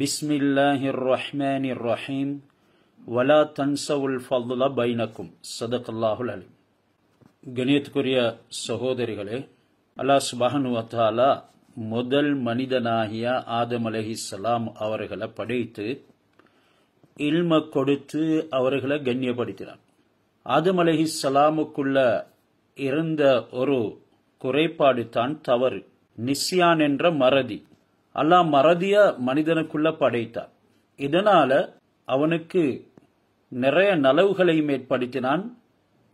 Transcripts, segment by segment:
பிஸ்மில்லாஹிர் ரஹ்மானிர் ரஹீம் வலா தன்சவுல் ஃபضல பைனக்கும் ஸதகல்லாஹுல் அலீம். கணியத்துக்குரிய சகோதரிகளே, அல்லாஹ் சுப்ஹானஹு வ தஆலா முதல் மனிதனாகிய ஆதம் அலைஹிஸ்ஸலாம் அவர்களை படைத்து இல்ம கொடுத்து அவர்களை கண்ணியப்படுத்தினார். ஆதம் அலைஹிஸ்ஸலாமுக்குள்ள இருந்த ஒரு குறைபாடு தான் தவறு, நிஸ்யான் என்ற மறதி. அல்லாஹ் மறதிய மனிதனுக்குள்ள படைத்தார். இதனால அவனுக்கு நிறைய நலவுகளையும் ஏற்படுத்தினான்,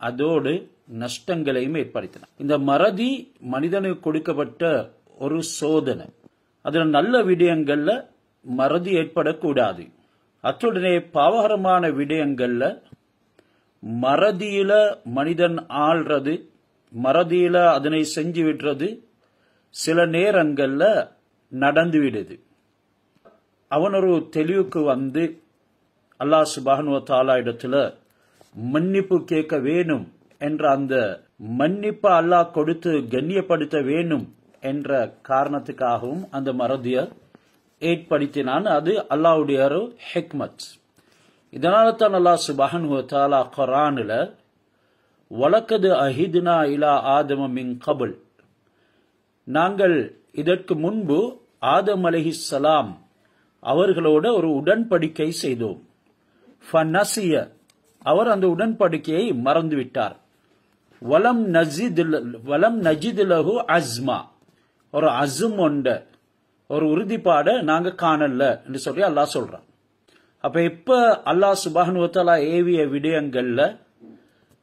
அதோடு நஷ்டங்களையும் ஏற்படுத்தினான். இந்த மறதி மனிதனுக்கு கொடுக்கப்பட்ட ஒரு சோதனை. அதுல நல்ல விடயங்கள்ல மறதி ஏற்படக்கூடாது. அத்துடனே பாவகரமான விடயங்கள்ல மறதியில மனிதன் ஆள்றது, மறதியில அதனை செஞ்சு விடுறது சில நேரங்கள்ல நடந்து விடுது. அவன் ஒரு தெளிவுக்கு வந்து அல்லாஹ் சுப்ஹானஹு வ தஆலா இடத்துல மன்னிப்பு கேட்க வேணும் என்ற அந்த மன்னிப்பை அல்லாஹ் கொடுத்து கண்ணியப்படுத்த வேணும் என்ற காரணத்துக்காகவும் அந்த மறதிய ஏற்படுத்தினான். அது அல்லாஹ்வுடைய ஒரு ஹிக்மத். இதனால தான் அல்லாஹ் சுப்ஹானஹு வ தஆலா குர்ஆன்ல வலக்கது அஹித்னா இலா ஆதம மின் கபல், நாங்கள் இதற்கு முன்பு ஆதம் அலைஹிஸ்ஸலாம் அவர்களோட ஒரு உடன்படிக்கை செய்தோம். ஃபனசிய, அவர் அந்த உடன்படிக்கையை மறந்துவிட்டார். வலம் நஜித் லஹு அஸ்மா, ஒரு அஸ்ம் ஒண்ட ஒரு உறுதிப்பாட நாங்க காணல என்று சொல்லி அல்லாஹ் சொல்றான். அப்ப இப்ப அல்லாஹ் சுப்ஹானஹு வ தஆலா ஏவிய விடயங்கள்ல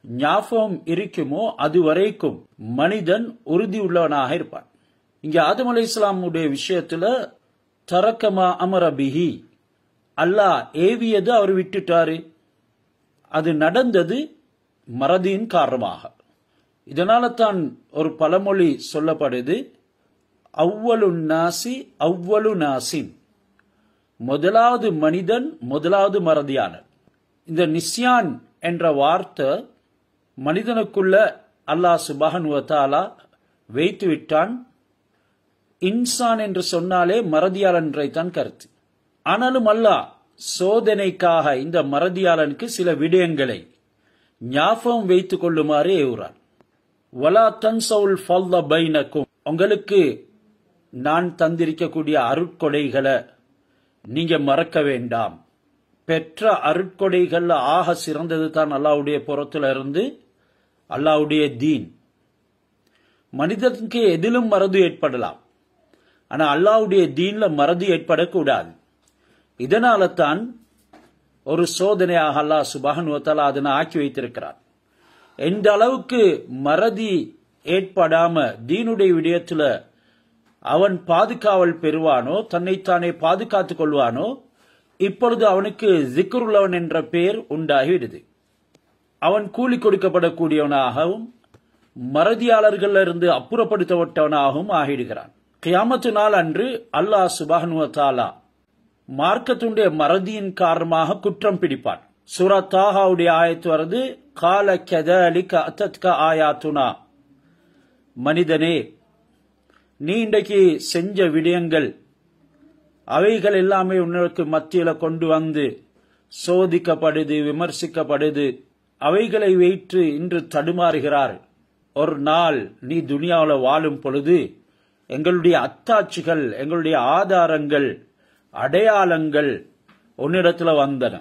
ஞாபகம் இருக்குமோ அது வரைக்கும் மனிதன் உறுதி உள்ளவனாக இருப்பான். இங்க ஆதம் அலைஹிஸ்ஸலாமுடைய விஷயத்துல தரக்கமா அமர பிஹி, அல்லாஹ் ஏவியது அவர் விட்டுட்டாரு. அது நடந்தது மறதியின் காரணமாக. இதனால தான் ஒரு பழமொழி சொல்லப்படுது, அவ்வளு நாசி அவ்வளு நாசின், முதலாவது மனிதன் முதலாவது மறதியாளர். இந்த நிஸ்யான் என்ற வார்த்தை மனிதனுக்குள்ள அல்லாஹ் சுப்ஹானஹு வ தஆலா வைத்து விட்டான். இன்சான் என்று சொன்னாலே மறதியாளன் என்றைத்தான் கருத்து. ஆனாலும் அல்லாஹ் சோதனைக்காக இந்த மறதியாளனுக்கு சில விடயங்களை ஞாபகம் வைத்துக் கொள்ளுமாறு ஏவுறான். வலா தன்சவுல் ஃபضல பைனக்கும், உங்களுக்கு நான் தந்திருக்கக்கூடிய அருட்கொடைகளை நீங்க மறக்க வேண்டாம். பெற்ற அருட்கொடைகள்ல ஆக சிறந்தது தான் அல்லாஹ்வுடைய புறத்துல இருந்து அல்லாஹ்வுடைய தீன். மனிதனுக்கு எதிலும் மறதி ஏற்படலாம், ஆனா அல்லாஹ்வுடைய தீன்ல மறதி ஏற்படக்கூடாது. இதனால தான் ஒரு சோதனையாக அல்லாஹ் சுப்ஹானஹு வ தஆலா அதனை ஆக்கி வைத்திருக்கிறார். எந்த அளவுக்கு மறதி ஏற்படாம தீனுடைய விடயத்துல அவன் பாதுகாவல் பெறுவானோ, தன்னைத்தானே பாதுகாத்துக் கொள்வானோ, இப்பொழுது அவனுக்கு ஜிக்ருள்ளவன் என்ற பெயர் உண்டாகிவிடுது. அவன் கூலி கொடுக்கப்படக்கூடியவனாகவும் மறதியாளர்கள் இருந்து அப்புறப்படுத்தப்பட்டவனாகவும் ஆகிடுகிறான். கியாமத்து நாள் அன்று அல்லாஹ் சுப்ஹானஹு வ தஆலா மார்க்கத்துடைய மறதியின் காரணமாக குற்றம் பிடிப்பான். சூரா தாஹாவுடைய ஆயத்து வருது, கால கதலிக அத்தத்க ஆயாத்துனா, மனிதனே நீ இன்றைக்கு செஞ்ச விடயங்கள் அவைகள் எல்லாமே உனக்கு மத்தியில கொண்டு வந்து சோதிக்கப்படுது, விமர்சிக்கப்படுது. அவைகளை வைத்து இன்று தடுமாறுகிறார். ஒரு நாள் நீ துனியாவில் வாழும் பொழுது எங்களுடைய அத்தாட்சிகள், எங்களுடைய ஆதாரங்கள், அடையாளங்கள் உன்னிடத்துல வந்தன.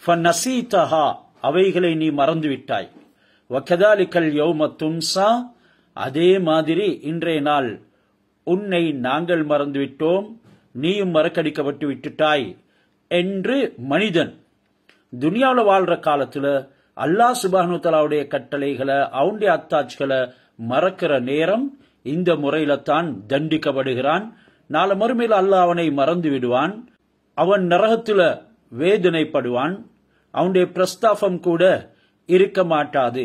ஃபநஸீதஹா, அவைகளை நீ மறந்துவிட்டாய். வகதாலிகல் யௌம துன்ஸா, அதே மாதிரி இன்றைய நாள் உன்னை நாங்கள் மறந்துவிட்டோம், நீயும் மறக்கடிக்கப்பட்டு விட்டுட்டாய் என்று மனிதன் துனியாவில் வாழ்ற காலத்துல அல்லாஹ் சுப்ஹானஹு வ தஆலாவுடைய கட்டளைகளை, அவனுடைய அத்தாட்சிகளை மறக்கிற நேரம் இந்த முறையில தான் தண்டிக்கப்படுகிறான். நாளை மறுமையில் அல்லாஹ் அவனை மறந்து விடுவான். அவன் நரகத்துல வேதனைப்படுவான். அவனுடைய பிரஸ்தாபம் கூட இருக்க மாட்டாது.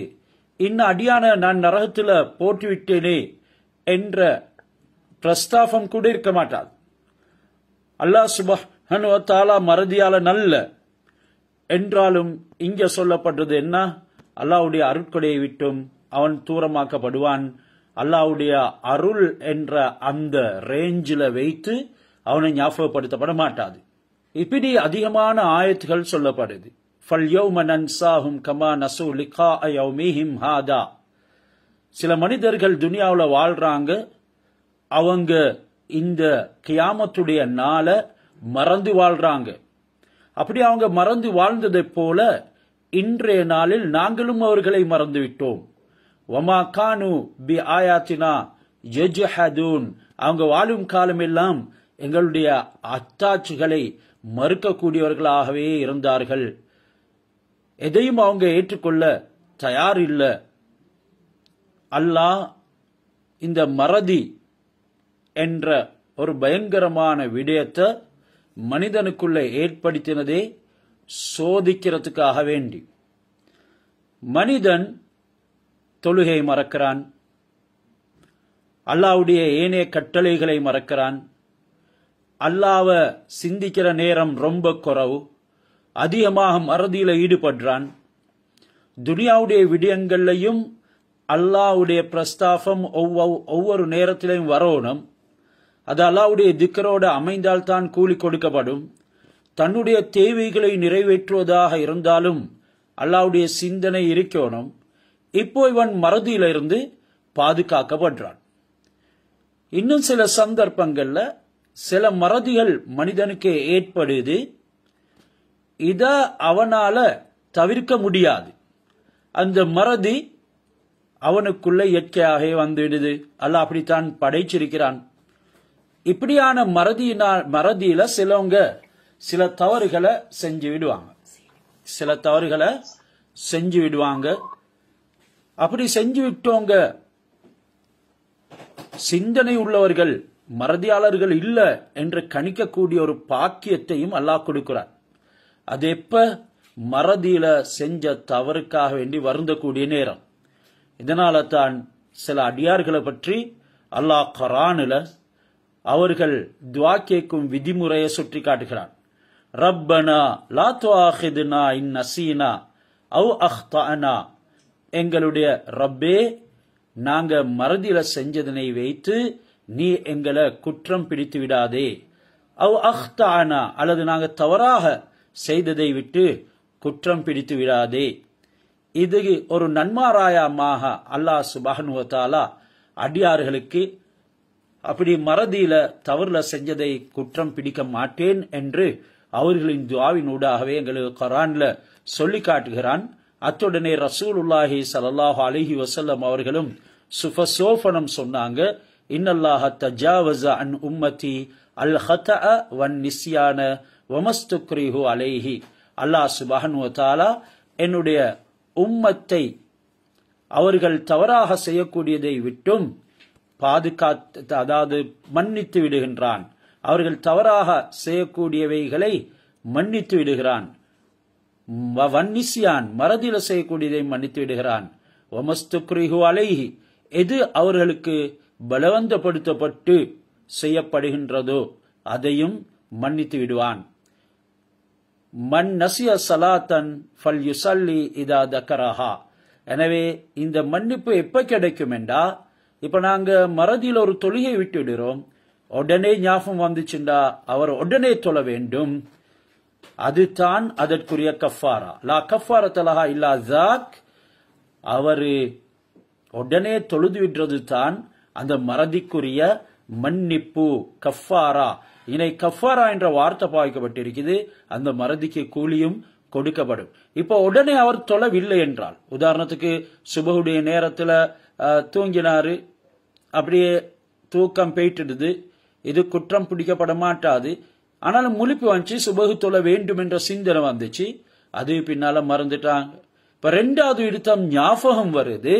இன்னும் அடியான நான் நரகத்துல போட்டுவிட்டேனே என்ற பிரஸ்தாபம் கூட இருக்க மாட்டாது. அல்லாஹ் சுப்ஹானஹு வ தஆலா மறதியால நல்ல என்றாலும் இங்க சொல்லப்படுறது என்ன? அல்லாஹ்வுடைய அருட்கொடையை விட்டும் அவன் தூரமாக்கப்படுவான். அல்லாஹ்வுடைய அருள் என்ற அந்த ரேஞ்சில வைத்து அவனை ஞாபகப்படுத்தப்பட மாட்டாது. இப்படி அதிகமான ஆயத்துகள் சொல்லப்படுது. فَالْيَوْمَ نَنْسَاهُمْ كَمَا نَسُوا لِقَاءَ يَوْمِهِمْ هَذَا. சில மனிதர்கள் துனியாவில் வாழ்றாங்க, அவங்க இந்த கியாமத்துடைய நாளை மறந்து வாழ்றாங்க. அப்படி அவங்க மறந்து வாழ்ந்ததை போல இன்றைய நாளில் நாங்களும் அவர்களை மறந்து விட்டோம். வமா கானு பி ஆயாத்தினா யஜ்ஹதூன். அவங்க வாழும் காலமெல்லாம் எங்களுடைய அத்தாட்சிகளை மறுக்கக்கூடியவர்களாகவே இருந்தார்கள். எதையும் அவங்க ஏற்றுக்கொள்ள தயார் இல்லை. அல்லாஹ் இந்த மறதி என்ற ஒரு பயங்கரமான விடயத்தை மனிதனுக்குள்ள ஏற்படுத்தினதே சோதிக்கிறதுக்காக வேண்டி. மனிதன் தொழுகை மறக்கிறான், அல்லாஹ்வுடைய ஏனைய கட்டளைகளை மறக்கிறான், அல்லாஹ்வை சிந்திக்கிற நேரம் ரொம்ப குறைவு, அதிகமாக மறதியில ஈடுபடுறான். துனியாவுடைய விடயங்கள்லையும் அல்லாஹ்வுடைய பிரஸ்தாபம் ஒவ்வொரு நேரத்திலையும் வரணும். அது அல்லாஹ்வுடைய திக்ரோட அமைந்தால்தான் கூலி கொடுக்கப்படும். தன்னுடைய தேவைகளை நிறைவேற்றுவதாக இருந்தாலும் அல்லாஹ்வுடைய சிந்தனை இருக்கணும். இப்போ இவன் மறதியிலிருந்து பாதுகாக்கப்படுறான். இன்னும் சில சந்தர்ப்பங்கள்ல சில மறதிகள் மனிதனுக்கு ஏற்படுது. இத அவனால தவிர்க்க முடியாது. அந்த மறதி அவனுக்குள்ள இயற்கையாக வந்துடுது. அல்லாஹ் அப்படித்தான் படைச்சிருக்கிறான். இப்படியான மறதியில சிலவங்க சில தவறுகளை செஞ்சு விடுவாங்க. அப்படி செஞ்சு விட்டவங்க சிந்தனை உள்ளவர்கள் மறதியாளர்கள் இல்ல என்று கணிக்கக்கூடிய ஒரு பாக்கியத்தையும் அல்லாஹ் கொடுக்கிறார். அது எப்ப மறதியில செஞ்ச தவறுக்காக வேண்டி வருந்தக்கூடிய நேரம். இதனால தான் சில அடியார்களை பற்றி அல்லாஹ் குர்ஆனில் அவர்கள் துஆ கேட்கும் விதிமுறையை சுட்டி காட்டுகிறான். ரப்பனா லா துஆஹிதுனா இன் நசீனா அவ் அக்தஅனா. எங்களுடைய ரப்பே, நாங்க மறதியில செஞ்சதனை வைத்து நீ எங்களை குற்றம் பிடித்து விடாதே. அவ் அக்தஅனா, அல்லது நாங்க தவறாக செய்ததை விட்டு குற்றம் பிடித்து விடாதே. இது ஒரு நன்மாராயமாக அல்லாஹ் சுப்ஹானஹு வ தஆலா அடியார்களுக்கு அப்படி மறதியில தவறுல செஞ்சதை குற்றம் பிடிக்க மாட்டேன் என்று அவர்களின் துஆவினூடாகவே எங்களுக்கு குர்ஆன்ல சொல்லி காட்டுகிறான். அத்துடனே ரசூலுல்லாஹி ஸல்லல்லாஹு அலைஹி வஸல்லம் அவர்களும் சுஃபசோஃபனம் சொன்னாங்க, இன்னல்லாஹ தஜாவஸ அன் உம்மதி அல் ஹதஅ வன் நிஸ்யான வமஸ்துக்ரிஹு அலைஹி. அல்லாஹ் சுப்ஹானஹு வ தஆலா என்னுடைய உம்மத்தை அவர்கள் தவறாக செய்யக்கூடியதை விட்டும் அதாவது மன்னித்து விடுகின்றான். அவர்கள் தவறாக செய்யக்கூடியவைகளை மன்னித்து விடுகிறான். வன்னிசியான், மறதியில செய்யக்கூடியதை மன்னித்து விடுகிறான். வமஸ்துக்ரிஹு அலைஹி, எது அவர்களுக்கு பலவந்தப்படுத்தப்பட்டு செய்யப்படுகின்றதோ அதையும் மன்னித்து விடுவான். மன் நசிய சலாத்தன் ஃபல் யுசல்லி இதா தக்கரஹா. எனவே இந்த மன்னிப்பு எப்ப கிடைக்கும் என்றா, இப்ப நாங்க மறதியில் ஒரு தொழுகை விட்டு விடுறோம், உடனே ஞாபகம் வந்துச்சுண்டா அவர் உடனே தொழ வேண்டும். அதுதான் அதற்குரிய கஃபாரா. லா கஃபாரத் லஹா இல்லா ஸாக். அவரு உடனே தொழுது விடுறது தான் அந்த மறதிக்குரிய மன்னிப்பு, கஃபாரா. இணை கஃபாரா என்ற வார்த்தை பாய்க்கப்பட்டிருக்குது. அந்த மறதிக்கு கூலியும் கொடுக்கப்படும். இப்போ உடனே அவர் தொழவில்லை என்றால், உதாரணத்துக்கு சுபஹுடைய நேரத்துல தூங்கினாரு, அப்படியே தூக்கம் போயிட்டுடுது, இது குற்றம் பிடிக்கப்பட மாட்டாது. ஆனாலும் முழிப்பு வந்துச்சு, சுபஹு தொழ வேண்டும் என்ற சிந்தனை வந்துச்சு, அது பின்னால மறந்துட்டாங்க. இப்ப ரெண்டாவது இடுத்தம் ஞாபகம் வருது,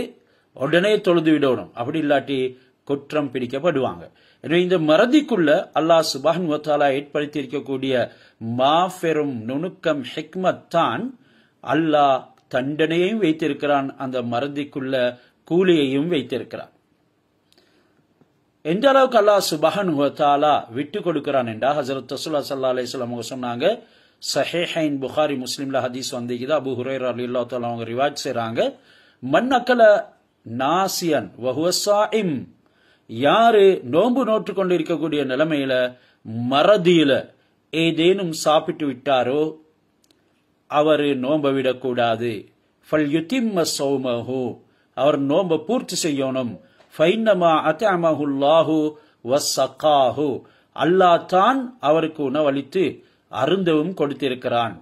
உடனே தொழுது விடணும். அப்படி இல்லாட்டி குற்றம் பிடிக்கப்படுவாங்க. எனவே இந்த மறதிக்குள்ள அல்லாஹ் சுப்ஹானஹு வ தஆலா ஏற்படுத்தி இருக்கக்கூடிய மாபெரும் நுணுக்கம், ஹிக்மத் தான் அல்லாஹ் தண்டனையையும் வைத்திருக்கிறான், அந்த மறதிக்குள்ள கூலியையும் வைத்திருக்கிறான். எந்த அளவுக்கு அல்லாஹ் சுப்ஹானஹு வ தஆலா விட்டு கொடுக்கிறான் என்றா, ஹஜ்ரத் ரசூலுல்லாஹி ஸல்லல்லாஹு அலைஹி வஸல்லம் அவங்க சொன்னாங்க, சஹீஹைன் புகாரி முஸ்லிம்ல ஹதீஸ் வந்திருக்குது. அபூ ஹுரைரா ரலியல்லாஹு தஆலா அவங்க ரிவாயத் செய்றாங்க, மன் அக்கல நாசியன் வஹுவ ஸாயிம். யாரு நோன்பு நோற்று கொண்டு இருக்கக்கூடிய நிலைமையில மறதியில ஏதேனும் சாப்பிட்டு விட்டாரோ அவரு நோம்ப விடக்கூடாது. ஃபல்யுதிம்ம ஸௌமஹு, அவர் நோம்ப பூர்த்தி செய்யணும். ஃபைன்னமா அத்அமஹுல்லாஹு வஸகாஹு, அல்லாஹ் தான் அவருக்கு உணவளித்து அருந்தவும் கொடுத்திருக்கிறான்.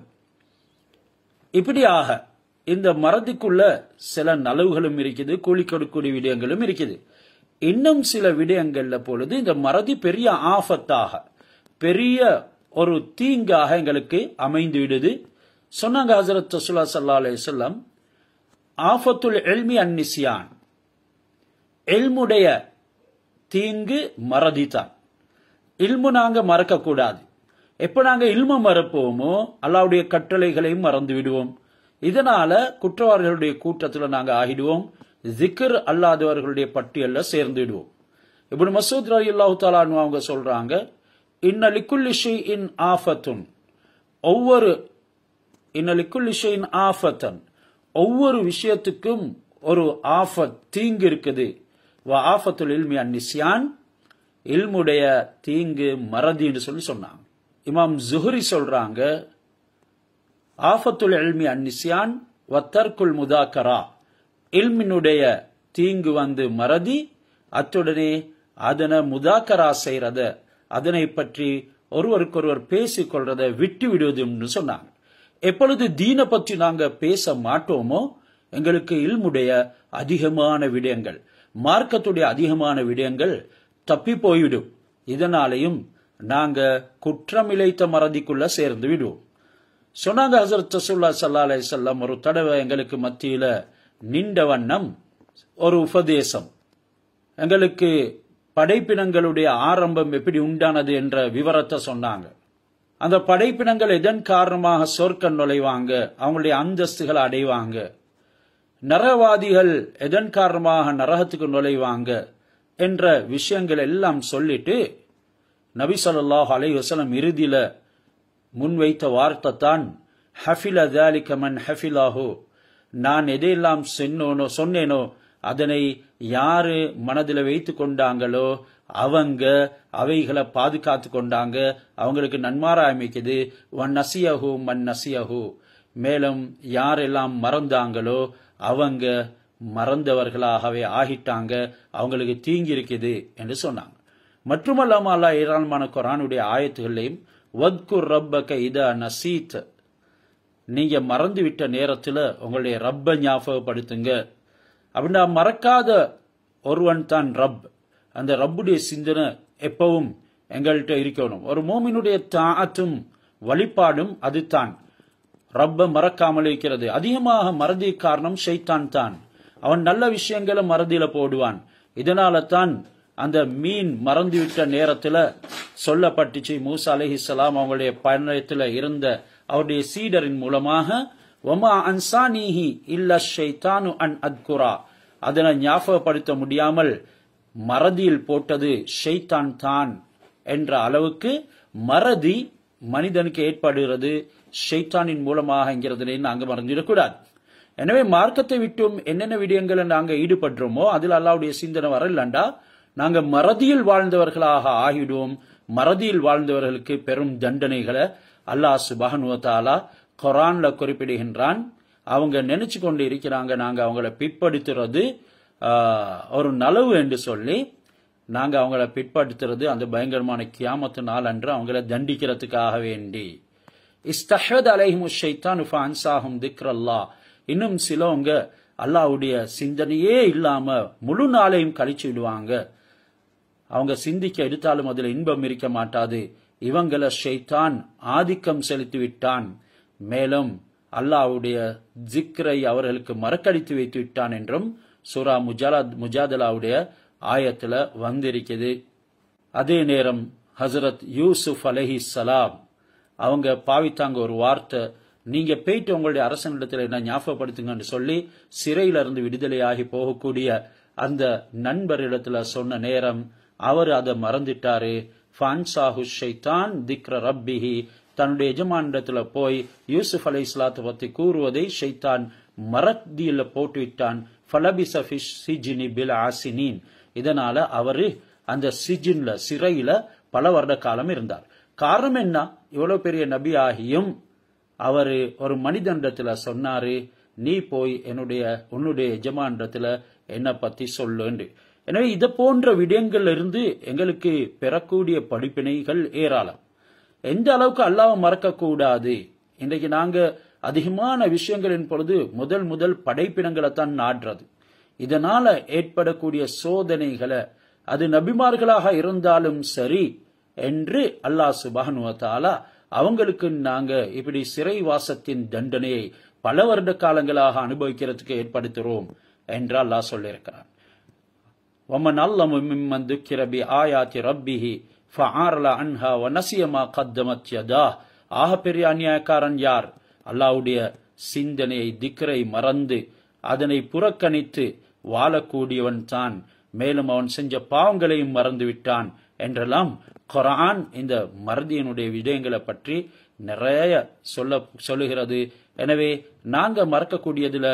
இப்படியாக இந்த மறதிக்குள்ள சில நலவுகளும் இருக்குது, கூலி கொடுக்கூடிய விடயங்களும் இருக்குது. இன்னும் சில விடயங்கள்ல பொழுது இந்த மறதி பெரிய ஆபத்தாக, பெரிய ஒரு தீங்காக எங்களுக்கு அமைந்து விடுது. சொன்னாங்க ஹஜ்ரத் ரசூலுல்லாஹி ஸல்லல்லாஹு அலைஹி வஸல்லம், ஆஃபத்துல் இல்மி அன்னிஸ்யான், இல்முடைய தீங்கு மறதி தான். இல்மு நாங்க மறக்க கூடாது. எப்ப நாங்க இல்ம மறப்போமோ அல்லாஹ்வுடைய கட்டளைகளையும் மறந்து விடுவோம். இதனால குற்றவாளிகளுடைய கூட்டத்துல நாங்க ஆகிடுவோம். ஜிக்ர் அல்லாதவர்களுடைய பட்டியல்ல சேர்ந்து விடுவோம். இப்னு மஸ்ஊத் ரலியல்லாஹு தஆலா அன்ஹு அவங்க சொல்றாங்க, இன்ன லிக்குல்லி ஷைஇன் ஆஃபத்துன், ஒவ்வொரு விஷயத்துக்கும் ஒரு ஆஃபத், தீங்கு இருக்குது. வ ஆஃபத்துல் இல்மி அன்னிஸ்யான், இல்முடைய தீங்கு மறதின்னு சொன்னாங்க. இமாம் ஜுஹ்ரி சொல்றாங்க, ஆஃபத்துல் இல்மி அன்னிஸ்யான் வ தர்குல் முதாக்கரா, இல்மினுடைய தீங்கு மறதி, அத்துடனே அதனை முதாக்கரா செய்யறத, அதனை பற்றி ஒருவருக்கொருவர் பேசிக் கொள்றத விட்டு விடுவதுன்னு சொன்னாங்க. எப்பொழுது தீனை பற்றி நாங்க பேச மாட்டோமோ எங்களுக்கு இல்முடைய அதிகமான விடயங்கள், மார்க்கத்துடைய அதிகமான விடயங்கள் தப்பி போய்விடும். இதனாலையும் நாங்க குற்றமிழைத்த மறதிக்குள்ள சேர்ந்து விடுவோம். சொன்னாங்க ஹஜ்ரத் ரசூலுல்லாஹி ஸல்லல்லாஹு அலைஹி வஸல்லம், ஒரு தடவை எங்களுக்கு மத்தியில நின்ற வண்ணம் ஒரு உபதேசம், எங்களுக்கு படைப்பினங்களுடைய ஆரம்பம் எப்படி உண்டானது என்ற விவரத்தை சொன்னாங்க. அந்த படைப்பினங்கள் எதன் காரணமாக சொர்க்கம் நுழைவாங்க, அவங்களுடைய அந்தஸ்துகளை அடைவாங்க, நரவாதிகள் எதன் காரணமாக நரகத்துக்கு நுழைவாங்க என்ற விஷயங்கள் எல்லாம் சொல்லிட்டு நபி ஸல்லல்லாஹு அலைஹி வஸல்லம் இறுதியில முன்வைத்த வார்த்தை தான் ஹஃபில ذلك من حفظه, நான் எதையெல்லாம் சொன்னேனோ அதனை யாரு மனதில் வைத்து கொண்டாங்களோ அவங்க அவைகளை பாதுகாத்து கொண்டாங்க, அவங்களுக்கு நன்மாரா அமைக்குது. வன் நசியஹு மன் நசியஹு, மேலும் யாரெல்லாம் மறந்தாங்களோ அவங்க மறந்தவர்களாகவே ஆகிட்டாங்க, அவங்களுக்கு தீங்கி இருக்குது என்று சொன்னாங்க. மட்டுமல்லாம அல்லாஹ் ஏராளமான குர்ஆனுடைய ஆயத்துகளையும் வத்குர் ரப்பக இதா நசீத், நீங்க மறந்து விட்ட நேரத்துல உங்களுடைய ரப்ப ஞாபகப்படுத்துங்க. அப்படின்னா மறக்காத ஒருவன் தான் ரப். அந்த ரப்புடைய சிந்தனை எப்பவும் எங்கள்கிட்ட இருக்கணும். ஒரு மோமினுடைய தாஅத்தும் வழிபாடும் அதுதான் ரப்ப மறக்காமல் இருக்கிறது. அதிகமாக மறதி காரணம் ஷைத்தான் தான். அவன் நல்ல விஷயங்களை மறதியில போடுவான். இதனால தான் அந்த மீன் மறந்துவிட்ட நேரத்துல சொல்லப்பட்டுச்சு, மூசா அலைஹிஸ்ஸலாம் அவங்களுடைய பயணத்துல இருந்த அவருடைய சீடரின் மூலமாக, வமா அன்சானிஹி இல்ல ஷைத்தானு அன் அத்குரா, அதனை ஞாபகப்படுத்த முடியாமல் மறதியில் போட்டது ஷைத்தான் தான் என்ற அளவுக்கு மறதி மனிதனுக்கு ஏற்படுகிறது ஷைத்தானின் மூலமாகங்கிறதுல நாங்க மறந்துவிடக்கூடாது. எனவே மார்க்கத்தை விட்டும் என்னென்ன விடயங்களை நாங்க ஈடுபடுறோமோ அதில் அல்லாஹ்வுடைய சிந்தனை வரலண்டா நாங்க மறதியில் வாழ்ந்தவர்களாக ஆகிடுவோம். மறதியில் வாழ்ந்தவர்களுக்கு பெரும் தண்டனைகளை அல்லாஹ் சுப்ஹானஹு வ தஆலா குர்ஆன்ல குறிப்பிடுகின்றான். அவங்க நினைச்சு கொண்டு இருக்கிறாங்க நாங்க அவங்கள பிற்படுத்துறது ஒரு நலவு என்று சொல்லி, நாங்க அவங்கள பிற்படுத்துறது அந்த பயங்கரமான கியாமத்து நாள் அன்று அவங்கள தண்டிக்கிறதுக்காக வேண்டி. இஸ்தஹத அலைஹிமு ஷைத்தானு ஃபஅன்சாஹும் திக்ரல்லாஹ், இன்னும் சிலவங்க அல்லாஹ்வுடைய சிந்தனையே இல்லாம முழு நாளையும் கழிச்சு விடுவாங்க. அவங்க சிந்திக்க எடுத்தாலும் அதுல இன்பம் இருக்க மாட்டாது. இவங்கள ஷைத்தான் ஆதிக்கம் செலுத்தி விட்டான், மேலும் அல்லாஹ்வுடைய ஜிக்ரை அவர்களுக்கு மறக்கடித்து வைத்து விட்டான் என்றும் சூரா முஜாதலாவுடைய ஆயத்துல வந்திருக்குது. அதே நேரம் ஹசரத் யூசுப் அலைஹிஸ்ஸலாம் அவங்க பாவித்தாங்க ஒரு வார்த்தை, நீங்க போயிட்டு உங்களுடைய அரசனிடத்துல என்ன ஞாபகப்படுத்துங்கன்னு சொல்லி சிறையிலிருந்து விடுதலையாகி போகக்கூடிய அந்த நண்பரிடத்துல சொன்ன நேரம் அவர் அதை மறந்துட்டாரு. ஃபன்சாஹு ஷைத்தான் திக்ர ரப்பிஹி, தன்னுடைய எஜமானிடத்துல போய் யூசுப் அலைஹிஸ்ஸலாத்தை பத்தி கூறுவதை ஷைத்தான் மறதியில போட்டு விட்டான். ஃபலபிஸ ஃபிஷ் சிஜ்னி பில் ஆசினீன், இதனால அவரு அந்த சிஜின்ல சிறையில பல வருட காலம் இருந்தார். காரணம் என்ன? இவ்வளவு பெரிய நபி ஆகியும் அவரு ஒரு மனிதனிடத்துல சொன்னாரு, நீ போய் உன்னுடைய எஜமானிடத்துல என்ன பத்தி சொல்லு. எனவே இதை போன்ற விடயங்கள் இருந்து எங்களுக்கு பெறக்கூடிய படிப்பினைகள் ஏராளம். எந்த அளவுக்கு அல்லாஹ்வை மறக்க கூடாது. இன்றைக்கு நாங்க அதிகமான விஷயங்களின் பொழுது முதல் படைப்பினங்களை தான் நாடுறது. இதனால ஏற்படக்கூடிய சோதனைகளை அது நபிமார்களாக இருந்தாலும் சரி என்று அல்லாஹ் சுப்ஹானஹு வ தஆலா அவங்களுக்கு நாங்க இப்படி சிறைவாசத்தின் தண்டனையை பல வருட காலங்களாக அனுபவிக்கிறதுக்கு ஏற்படுத்துறோம் என்று அல்லாஹ் சொல்லியிருக்கிறான். وَمَنْ أَظْلَمُ مِمَّنْ ذُكِّرَ بِآيَاتِ رَبِّهِ فَأَعْرَضَ عَنْهَا وَنَسِيَ مَا قَدَّمَتْ يَدَاهُ. ஆக பெரிய அநியாயக்காரன் யார்? அல்லாஹ்வுடைய சிந்தனையை, திக்ரை மறந்து அதனை புறக்கணித்து வாழக்கூடியவன் தான். மேலும் அவன் செஞ்ச பாவங்களையும் மறந்து விட்டான் என்றெல்லாம் குர்ஆன் இந்த மறதியினுடைய விடயங்களை பற்றி நிறைய சொல்லுகிறது. எனவே நாங்க மறக்கக்கூடியதுல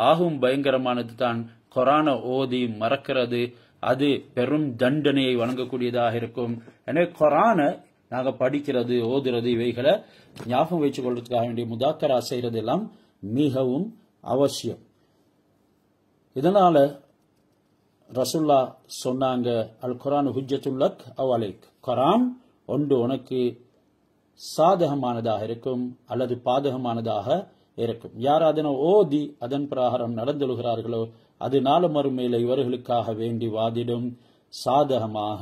ஆகும் பயங்கரமானது தான் குர்ஆனை ஓதி மறக்கிறது. அது பெரும் தண்டனையை வழங்கக்கூடியதாக இருக்கும். எனவே குர்ஆனை நாங்க படிக்கிறது, ஓதுறது, இவைகளை ஞாபகம் வச்சுக் கொள்றதுக்காக வேண்டிய முதாக்கரா செய்யறது எல்லாம் மிகவும் அவசியம். இதனால ரசூலுல்லாஹ் சொன்னாங்க, அல் குர்ஆன் ஹுஜ்ஜத்துல் லக் அவ் அலைக். குர்ஆன் ஒன்று உனக்கு சாதகமானதாக இருக்கும் அல்லது பாதகமானதாக இருக்கும். யார் அதனை ஓதி அதன் பிரகாரம் நடந்துள்ளார்களோ அது நாள மறுமையில இவர்களுக்காக வேண்டி வாதிடும். சாதகமாக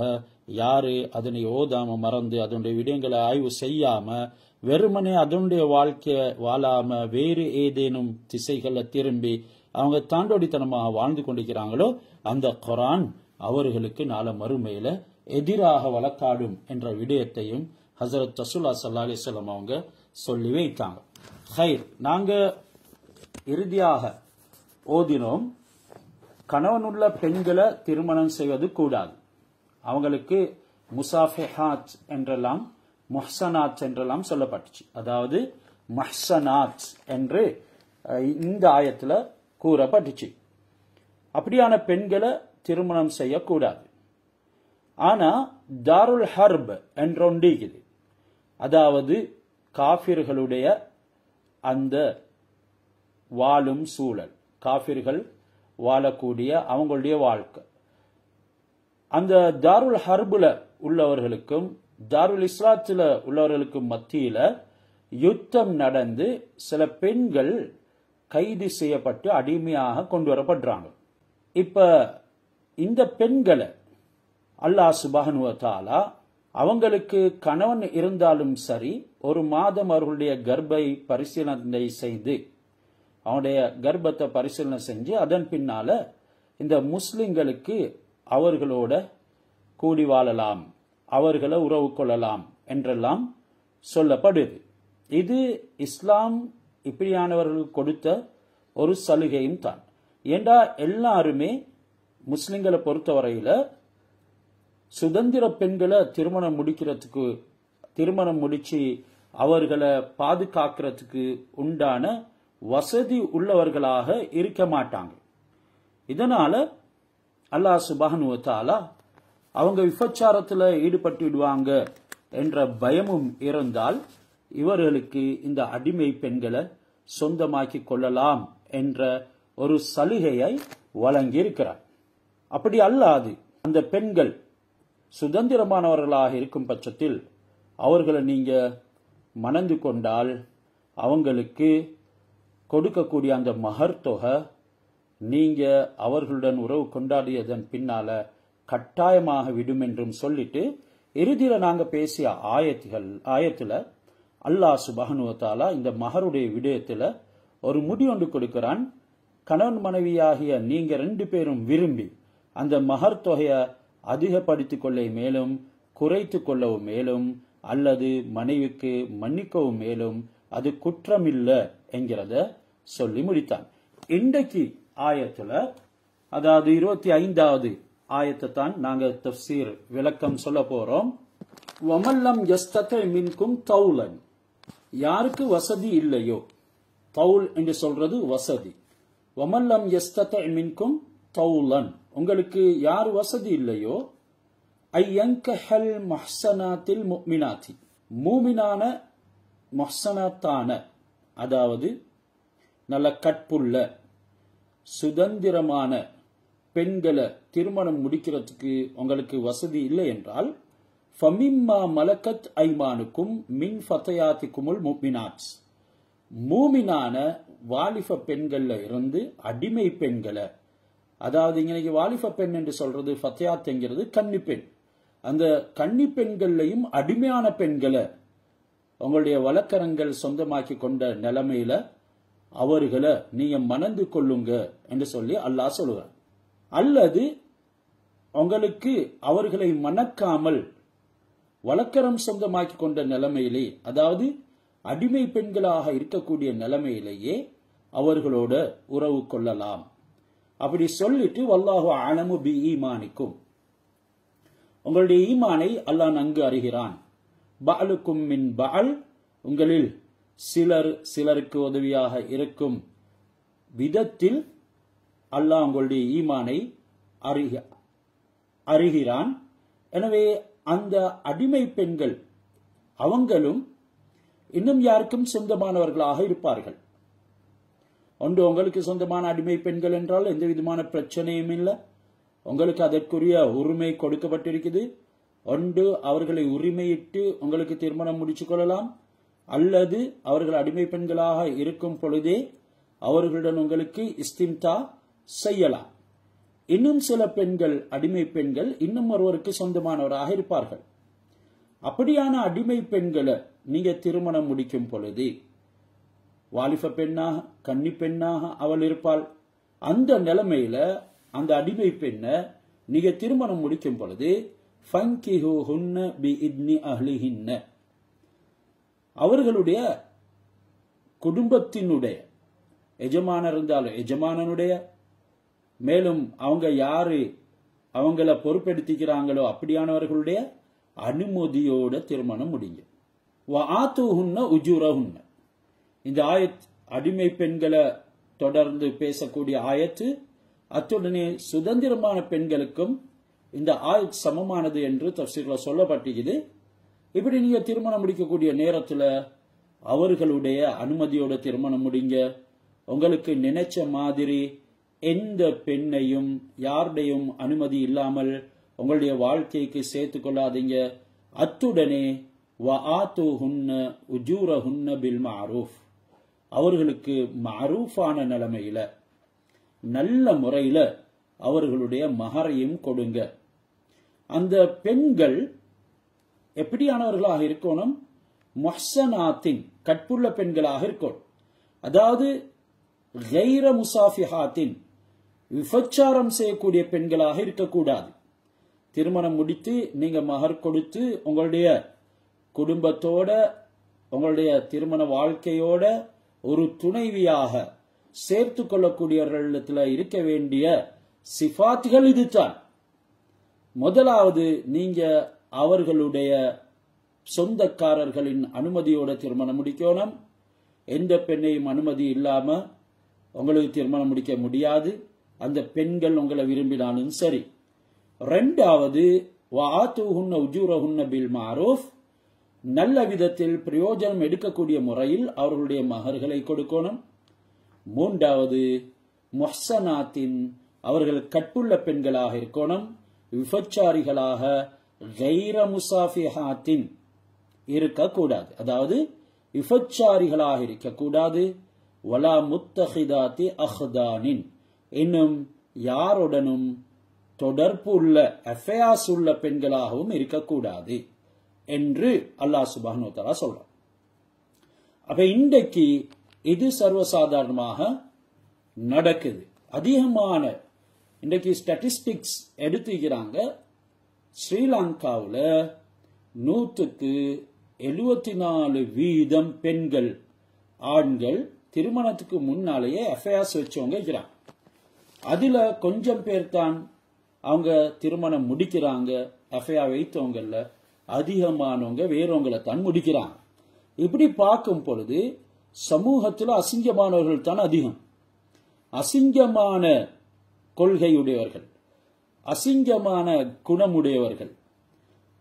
யாரு அதனை ஓதாம மறந்து அதனுடைய விடயங்களை ஆய்வு செய்யாம வெறுமனே அதனுடைய வாழ்க்கைய வாழாம வேறு ஏதேனும் திசைகளை திரும்பி அவங்க தாண்டோடித்தனமாக வாழ்ந்து கொண்டிருக்கிறாங்களோ அந்த குர்ஆன் அவர்களுக்கு நாள மறுமையில எதிராக வழக்காடும் என்ற விடயத்தையும் ஹஸரத் ரசூலுல்லாஹி ஸல்லல்லாஹு அலைஹி வஸல்லம் அவங்க சொல்லி வைத்தாங்க. ஹைர், நாங்க இறுதியாக ஓதினோம், கணவனுள்ள பெண்களை திருமணம் செய்வது கூடாது. அவங்களுக்கு முசாஃபிஹாத் என்றெல்லாம் முஹ்சனாத் என்றெல்லாம் சொல்லப்பட்டுச்சு. அதாவது முஹ்சனாத் என்று இந்த ஆயத்துல கூறப்பட்டுச்சு. அப்படியான பெண்களை திருமணம் செய்யக்கூடாது. ஆனா தாருல் ஹர்ப் என்றொன்று இருக்குது. அதாவது காஃபிர்களுடைய அந்த வாழும் சூழல், காஃபிர்கள் வாழக்கூடிய அவங்களுடைய வாழ்க்கை, அந்த தாருல் ஹர்புல உள்ளவர்களுக்கும் தாருல் இஸ்லாத்துல உள்ளவர்களுக்கும் மத்தியில யுத்தம் நடந்து சில பெண்கள் கைது செய்யப்பட்டு அடிமையாக கொண்டு வரப்படுறாங்க. இப்ப இந்த பெண்களை அல்லாஹ் சுப்ஹானஹு வ தஆலா அவங்களுக்கு கணவன் இருந்தாலும் சரி ஒரு மாதம் அவர்களுடைய கர்ப்பை பரிசீலனை செய்து அவனுடைய கர்ப்பத்தை பரிசீலனை செஞ்சு அதன் பின்னால இந்த முஸ்லிம்களுக்கு அவர்களோட கூடி வாழலாம், அவர்களை உறவு கொள்ளலாம் என்றெல்லாம் சொல்லப்படுது. இது இஸ்லாம் இப்படியானவர்கள் கொடுத்த ஒரு சலுகையும் தான். ஏண்டா எல்லாருமே முஸ்லிம்களை பொறுத்தவரையில சுதந்திர பெண்களை திருமணம் முடிச்சு அவர்களை பாதுகாக்கிறதுக்கு உண்டான வசதி உள்ளவர்களாக இருக்க மாட்டாங்க. இதனால அல்லாஹ் சுப்ஹானஹு வ தஆலா அவங்க விபச்சாரத்துல ஈடுபட்டுடுவாங்க என்ற பயமும் இருந்தால் இவர்களுக்கு இந்த அடிமை பெண்களை சொந்தமாக்கி கொள்ளலாம் என்ற ஒரு சலுகையை வழங்கி இருக்கிறார். அப்படி அல்லாது அந்த பெண்கள் சுதந்திரமானவர்களாக இருக்கும் பட்சத்தில் அவர்களை நீங்க மணந்து கொண்டால் அவங்களுக்கு கொடுக்கக்கூடிய அந்த மஹர் தொகை நீங்க அவர்களுடன் உறவு கொண்டாடியதன் பின்னால கட்டாயமாக விடும் என்றும் சொல்லிட்டு இறுதியில நாங்க பேசிய ஆயத்துல அல்லாஹ் சுப்ஹானஹு வ தஆலா இந்த மஹருடைய விடயத்துல ஒரு முடிவொன்று கொடுக்கிறான். கணவன் மனைவியாகிய நீங்க 2 பேரும் விரும்பி அந்த மஹர் தொகையை அதிகப்படுத்திக் கொள்ள மேலும் குறைத்து கொள்ளவும் மேலும் அல்லது மனைவிக்கு மன்னிக்கவும் மேலும் அது குற்றமில்லை என்கிறத சொல்லி முடித்தான். இன்றைக்கு ஆயத்துல அதாவது 25வது ஆயத்தை தான் நாங்க தஃப்சீர் விளக்கம் சொல்ல போறோம். வமல்லம் யஸ்ததி மின்கும் தௌலன், யாருக்கு வசதி இல்லையோ, தௌல் என்று சொல்றது வசதி. வமல்லம் யஸ்ததி மின்கும் தௌலன், உங்களுக்கு யார் வசதி இல்லையோ, ஐயங்கஹல் முஹ்ஸனாத்தில் முஃமினாத்தி, மூமினான முஹ்ஸனாத்தான, அதாவது நல்ல கற்புள்ள சுதந்திரமான பெண்களை திருமணம் முடிக்கிறதுக்கு உங்களுக்கு வசதி இல்லை என்றால், ஃபமிம்மா மலக்கத் ஐமானுக்கும் மின் ஃபதயாத்திக்குமுல் முஃமினாத், மூமினான வாலிப பெண்கள்ல இருந்து அடிமை பெண்களை, அதாவது இன்னைக்கு வாலிப பெண் என்று சொல்றது ஃபதயாத் என்கிறது கன்னி பெண், அந்த கன்னி பெண்கள்லையும் அடிமையான பெண்களை உங்களுடைய வழக்கரங்கள் சொந்தமாக்கி கொண்ட நிலைமையில அவர்களை நீங்க மணந்து கொள்ளுங்க என்று சொல்லி அல்லாஹ் சொல்லுவார். அல்லது உங்களுக்கு அவர்களை மணக்காமல் வழக்கரம் சொந்தமாக்கி கொண்ட நிலைமையிலே, அதாவது அடிமை பெண்களாக இருக்கக்கூடிய நிலைமையிலேயே அவர்களோட உறவு கொள்ளலாம். அப்படி சொல்லிட்டு வல்லாஹு அலமு பி ஈமானிக்கும், உங்களுடைய ஈமானை அல்லாஹ் நன்கு அறிகிறான். பஅலுக்கும் மின் பஅல், உங்களில் சிலருக்கு உதவியாக இருக்கும் விதத்தில் அல்லாஹ் உங்களுடைய ஈமானை அறிகிறான். எனவே அந்த அடிமை பெண்கள் அவங்களும் இன்னும் யாருக்கும் சொந்தமானவர்களாக இருப்பார்கள். ஒன்று உங்களுக்கு சொந்தமான அடிமை பெண்கள் என்றால் எந்த விதமான பிரச்சனையும் இல்லை, உங்களுக்கு அதற்குரிய உரிமை கொடுக்கப்பட்டிருக்குது. ஒன்று அவர்களை உரிமையிட்டு உங்களுக்கு திருமணம் முடிச்சு கொள்ளலாம், அல்லது அவர்கள் அடிமை பெண்களாக இருக்கும் பொழுதே அவர்களுடன் உங்களுக்கு இஸ்திம்தா செய்யலாம். இன்னும் சில பெண்கள் அடிமை பெண்கள் இன்னும் ஒருவருக்கு சொந்தமானவராக இருப்பார்கள். அப்படியான அடிமை பெண்களை நீங்க திருமணம் முடிக்கும் பொழுது வாலிப பெண்ணாக கன்னி பெண்ணாக அவள் இருப்பாள். அந்த நிலைமையில அந்த அடிமை பெண்ணை நீங்க திருமணம் முடிக்கும் பொழுது ஃபங்கிஹுஹுன்ன பிஇத்னி அஹ்லிஹின்ன, அவர்களுடைய குடும்பத்தினுடைய எஜமானர் இருந்தாலும் எஜமானனுடைய, மேலும் அவங்க யாரு அவங்கள பொறுப்பெடுத்திக்கிறாங்களோ அப்படியானவர்களுடைய அனுமதியோட திருமணம் முடிங்க. வஆத்துஹுன்ன உஜூரஹுன்ன, இந்த ஆயத் அடிமை பெண்களை தொடர்ந்து பேசக்கூடிய ஆயத்து. அத்துடனே சுதந்திரமான பெண்களுக்கும் இந்த ஆயத் சமமானது என்று தஃசீர்ல சொல்லப்பட்டிருக்குது. இப்படி நீங்க திருமணம் முடிக்கக்கூடிய நேரத்துல அவர்களுடைய அனுமதியோட திருமணம் முடிங்க. உங்களுக்கு நினைச்ச மாதிரி எந்த பெண்ணையும் யாருடையும் அனுமதி இல்லாமல் உங்களுடைய வாழ்க்கைக்கு சேர்த்து கொள்ளாதீங்க. அத்துடனே வஆத்துஹுன்ன உஜூரஹுன்ன பில் மஅரூஃப், அவர்களுக்கு மஅரூஃபான நிலைமையில நல்ல முறையில அவர்களுடைய மஹரையும் கொடுங்க. அந்த பெண்கள் எப்படியானவர்களாக இருக்கணும்? முஹ்ஸனாத்தின், கற்புள்ள பெண்களாக இருக்கணும். அதாவது கைர முசாஃபிஹாத்தின், விபச்சாரம் செய்யக்கூடிய பெண்களாக இருக்கக்கூடாது. திருமணம் முடித்து நீங்க மஹர் கொடுத்து உங்களுடைய குடும்பத்தோட உங்களுடைய திருமண வாழ்க்கையோட ஒரு துணைவியாக சேர்த்து கொள்ளக்கூடியவர்களிடத்துல இருக்க வேண்டிய சிஃபாத்துகள் இதுதான். முதலாவது, நீங்க அவர்களுடைய சொந்தக்காரர்களின் அனுமதியோட திருமணம் முடிக்கணும். எந்த பெண்ணையும் அனுமதி இல்லாம உங்களுக்கு திருமணம் முடிக்க முடியாது. அந்த பெண்கள் உங்களை விரும்பினாலும் சரி. ரெண்டாவது, வஆத்துஹுன்ன உஜூரஹுன்ன பில் மஅரூஃப், நல்ல விதத்தில் பிரயோஜனம் எடுக்கக்கூடிய முறையில் அவர்களுடைய மகர்களை கொடுக்கணும். மூன்றாவது, முஹ்ஸனாத்தின், அவர்கள் கற்புள்ள பெண்களாக இருக்கணும். விபச்சாரிகளாக கைர முசாஃபிஹாத்தின் இருக்கக்கூடாது, அதாவது விபச்சாரிகளாக இருக்கக்கூடாது. வலா முத்தஹிதாத்தி அஹ்தானின், இன்னும் யாருடனும் தொடர்பு உள்ள அஃபேர்ஸ் உள்ள பெண்களாகவும் இருக்கக்கூடாது என்று அல்லாஹ் சுப்ஹானஹு வ தஆலா சொல்றார். அப்ப இன்றைக்கு இது சர்வசாதாரணமாக நடக்குது. அதிகமான இன்றைக்கு ஸ்டாட்டிஸ்டிக்ஸ் எடுத்துக்கிறாங்க. ஸ்ரீலங்காவில் 174% பெண்கள் ஆண்கள் திருமணத்துக்கு முன்னாலேயே அஃபேர்ஸ் வச்சவங்க இருக்கிறாங்க. அதுல கொஞ்சம் பேர் தான் அவங்க திருமணம் முடிக்கிறாங்க. அஃபேர் வைத்தவங்கல்ல அதிகமானவங்க வேறவங்களை தான் முடிக்கிறாங்க. இப்படி பார்க்கும் பொழுது சமூகத்தில் அசிங்கமானவர்கள் தான் அதிகம். அசிங்கமான கொள்கையுடையவர்கள், அசிங்கமான குணமுடையவர்கள்,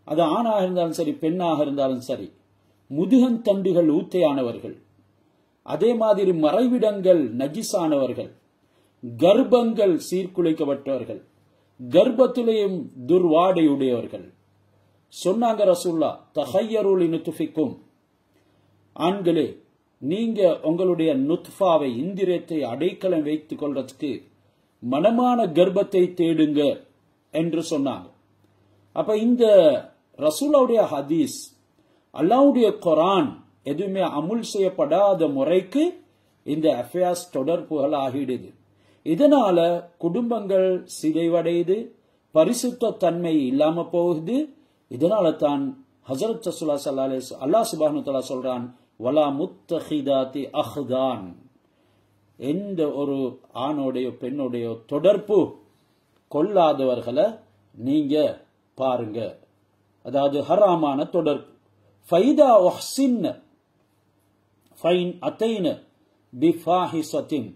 அது ஆணாக இருந்தாலும் சரி பெண்ணாக இருந்தாலும் சரி, முதுகந்தண்டுகள் ஊத்தையானவர்கள், அதே மாதிரி மறைவிடங்கள் நஜிஸானவர்கள், கர்ப்பங்கள் சீர்குலைக்கப்பட்டவர்கள், கர்ப்பத்திலேயும் துர்வாடையுடையவர்கள். சொன்னாங்க ரசூல்லா, தஹய்யருல் நுத்ஃபிக்கும், ஆண்களே நீங்க உங்களுடைய நுத்ஃபாவை இந்திரியத்தை அடைக்கலம் வைத்துக் கொள்றதுக்கு மனமான கர்ப்பத்தை தேடுங்க என்று சொன்னாங்க. அப்ப இந்த ரசூலுடைய ஹதீஸ், அல்லாஹ்வுடைய குர்ஆன் எதுவுமே அமுல் செய்யப்படாத முறைக்கு இந்த அஃபேர்ஸ் தொடர்புகள் ஆகிடுது. இதனால குடும்பங்கள் சிதைவடையுது, பரிசுத்த தன்மை இல்லாம போகுது. இதனால தான் ஹஜ்ரத் ரசூலுல்லாஹி ஸல்லல்லாஹு அலைஹி வஸல்லம் அல்லாஹ் சுப்ஹானஹு வ தஆலா சொல்றான், வலா முத்தஹிதாத்தி அஹ்தான், எந்த ஒரு ஆணோடைய பெண்ணுடைய தொடர்பு கொள்ளாதவர்களை நீங்க பாருங்க. அதாவது ஹராமான தொடர்பு. ஃபைதா வஹ்சின் ஃபைன் அத்தைன பிஃபாஹிஸத்தின்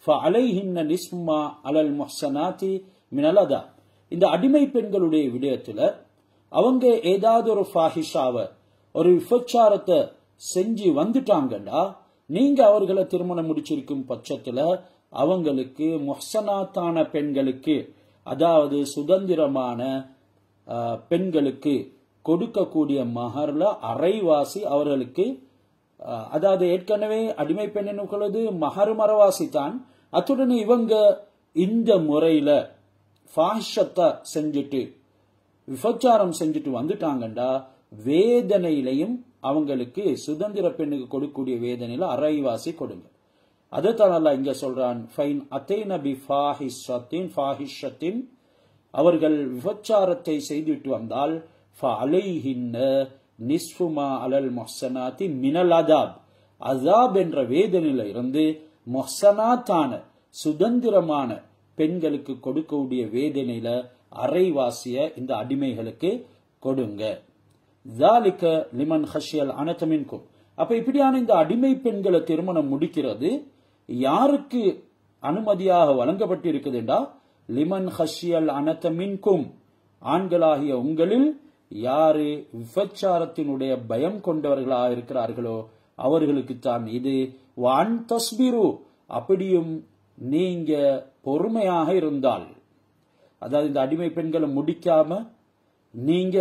ஃபஅலைஹின்ன நிஸ்மா அலல் முஹ்ஸனாத்தி மினல் அதா. இந்த அடிமை பெண்களுடைய விடயத்துல அவங்க ஏதாவது ஒரு ஃபாஹிஷாவை, ஒரு விபச்சாரத்தை செஞ்சு வந்துட்டாங்கடா, நீங்க அவர்களை திருமணம் முடிச்சிருக்கும் பட்சத்துல அவங்களுக்கு முஹ்ஸனாத்தான பெண்களுக்கு, அதாவது சுதந்திரமான பெண்களுக்கு கொடுக்கக்கூடிய மஹர்ல அரைவாசி அவர்களுக்கு, அதாவது ஏற்கனவே அடிமை பெண்ணுக்களது மஹர் மரவாசி தான். அத்துடன் இவங்க இந்த முறையில ஃபாஹிஷத்தை செஞ்சுட்டு விபச்சாரம் செஞ்சுட்டு வந்துட்டாங்கண்டா, வேதனையிலையும் அவங்களுக்கு சுதந்திர பெண்ணுக்கு கொடுக்கக்கூடிய வேதனையில அரைவாசி கொடுங்க. அதைத்தான் அல்லாஹ் இங்க சொல்றான், ஃபைன் அத்தைன பிஃபாஹிஷத்தின், அவர்கள் விபச்சாரத்தை செய்துட்டு வந்தால் ஃபஅலைஹின்ன நிஸ்ஃபு மா அலல் முஹ்ஸனாத்தி மினல் அதாப், அஸாப் என்ற வேதனையில இருந்து முஹ்ஸனாத்தான சுதந்திரமான பெண்களுக்கு கொடுக்கக்கூடிய வேதனையில அரைவாசிய இந்த அடிமைகளுக்கு கொடுங்க. ذَلِكَ لِمَنْ خَشِيَ الْعَنَةَ مِنْكُمْ. அப்ப இப்படியான இந்த அடிமை பெண்களை திருமணம் முடிக்கிறது யாருக்கு அனுமதியாக வழங்கப்பட்டிருக்குதுண்டா, லிமன் ஹஷியல் அனத மின்கும், ஆண்களாகிய உங்களில் யாரு விபச்சாரத்தினுடைய பயம் கொண்டவர்களாக இருக்கிறார்களோ அவர்களுக்குத்தான் இது. வான் தஸ்பிரு, அப்படியும் நீங்க பொறுமையாக இருந்தால், அதாவது இந்த அடிமை பெண்களை முடிக்காம நீங்க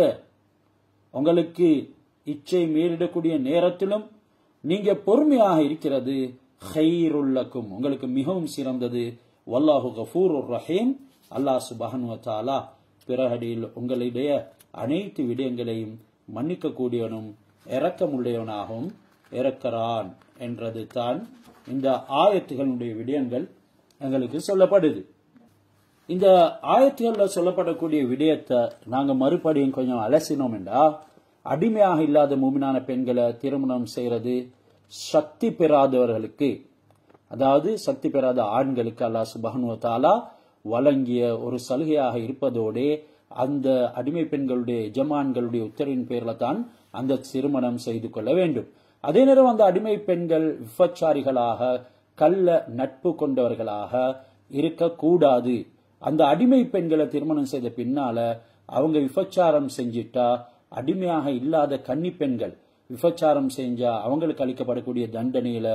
உங்களுக்கு இச்சை மீறிடக்கூடிய நேரத்திலும் நீங்க பொறுமையாக இருக்கிறது ஹைருல்லக்கும், உங்களுக்கு மிகவும் சிறந்தது. வல்லாஹு கஃபூருர் ரஹீம், அல்லாஹ் சுப்ஹானஹு வ தஆலா பிறகடியில் உங்களுடைய அனைத்து விடயங்களையும் மன்னிக்க கூடியவனும் இரக்கமுடையவனாகவும் இருக்கிறான் என்றது தான் இந்த ஆயத்துகளுடைய விடயங்கள் எங்களுக்கு சொல்லப்படுது. இந்த ஆயத்துகள்ல சொல்லப்படக்கூடிய விடயத்தை நாங்க மறுபடியும் கொஞ்சம் அலசினோம் என்றா, அடிமையாக இல்லாத மூமினான பெண்களை திருமணம் செய்யறது சக்தி பெறாதவர்களுக்கு, அதாவது சக்தி பெறாத ஆண்களுக்கு அல்லாஹ் சுப்ஹானஹு வ தஆலா வழங்கிய ஒரு சலுகையாக இருப்பதோடு அந்த அடிமை பெண்களுடைய எஜமான்களுடைய உத்தரவின் பேர்ல தான் அந்த திருமணம் செய்து கொள்ள வேண்டும். அதே நேரம் அந்த அடிமை பெண்கள் விபச்சாரிகளாக கள்ள நட்பு கொண்டவர்களாக இருக்கக்கூடாது. அந்த அடிமை பெண்களை திருமணம் செய்த பின்னால அவங்க விபச்சாரம் செஞ்சிட்டா, அடிமையாக இல்லாத கன்னி பெண்கள் விபச்சாரம் செஞ்சா அவங்களுக்கு அளிக்கப்படக்கூடிய தண்டனையில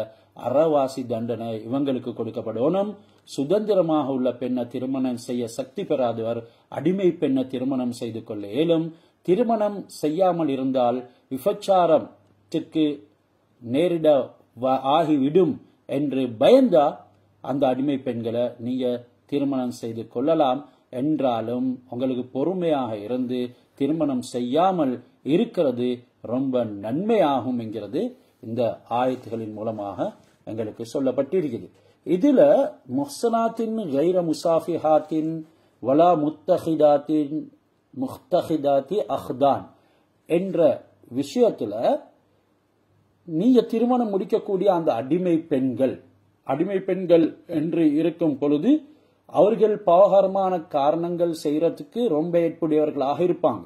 அறவாசி தண்டனை இவங்களுக்கு கொடுக்கப்படணும். சுதந்திரமாக உள்ள பெண்ணை திருமணம் செய்ய சக்தி பெறாதவர் அடிமை பெண்ணை திருமணம் செய்து கொள்ள இயலும். திருமணம் செய்யாமல் இருந்தால் விபச்சாரத்திற்கு நேரிட ஆகிவிடும் என்று பயந்தா அந்த அடிமை பெண்களை நீங்க திருமணம் செய்து கொள்ளலாம். என்றாலும் உங்களுக்கு பொறுமையாக இருந்து திருமணம் செய்யாமல் இருக்கிறது ரொம்ப நன்மையாகும் என்கிறது இந்த ஆயத்துகளின் மூலமாக எங்களுக்கு சொல்லப்பட்டிருக்கிறது. இதுல முஹ்ஸனாத்தின் கைர முசாஃபிஹாத்தின் வலா முத்தஹிதாத்தின் முஹ்தஹிதாத்தி அஹ்தான் என்ற விஷயத்துல நீங்க திருமணம் முடிக்கக்கூடிய அந்த அடிமை பெண்கள் என்று இருக்கும் பொழுது அவர்கள் பாவகரமான காரணங்கள் செய்யறதுக்கு ரொம்ப ஏற்புடையவர்களாக இருப்பாங்க.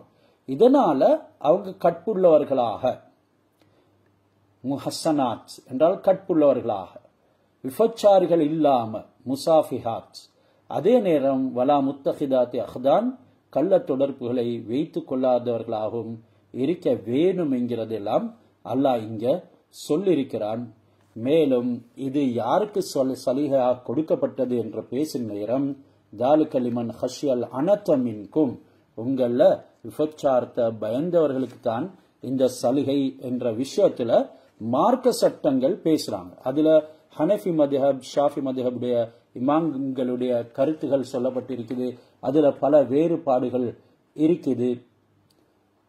இதனால அவங்க கற்புள்ளவர்களாக, முஹஸ்ஸனாத் என்றால் கற்புள்ளவர்களாக, விபச்சாரிகள் இல்லாம முசாஃபிஹாத், அதே நேரம் வலா முத்தஹிதாத்தி அஹ்தான் கள்ள தொடர்புகளை வைத்துக் கொள்ளாதவர்களாகவும் இருக்க வேணும் என்கிறதெல்லாம் அல்லாஹ் இங்க சொல்லியிருக்கிறான். மேலும் இது யாருக்கு சலுகா கொடுக்கப்பட்டது என்று பேசும் நேரம் தாலிகலிமன் ஹஷியல் அனத்தமின்கும் உங்கள விபச்சாரத்தை பயந்தவர்களுக்கு தான் இந்த சலுகை என்ற விஷயத்துல மார்க்க சட்டங்கள் பேசுறாங்க. அதுல ஹனஃபி மதுஹப், ஷாஃபி மதுஹபுடைய இமாம்களுடைய கருத்துகள் சொல்லப்பட்டிருக்குது. அதுல பல வேறுபாடுகள் இருக்குது.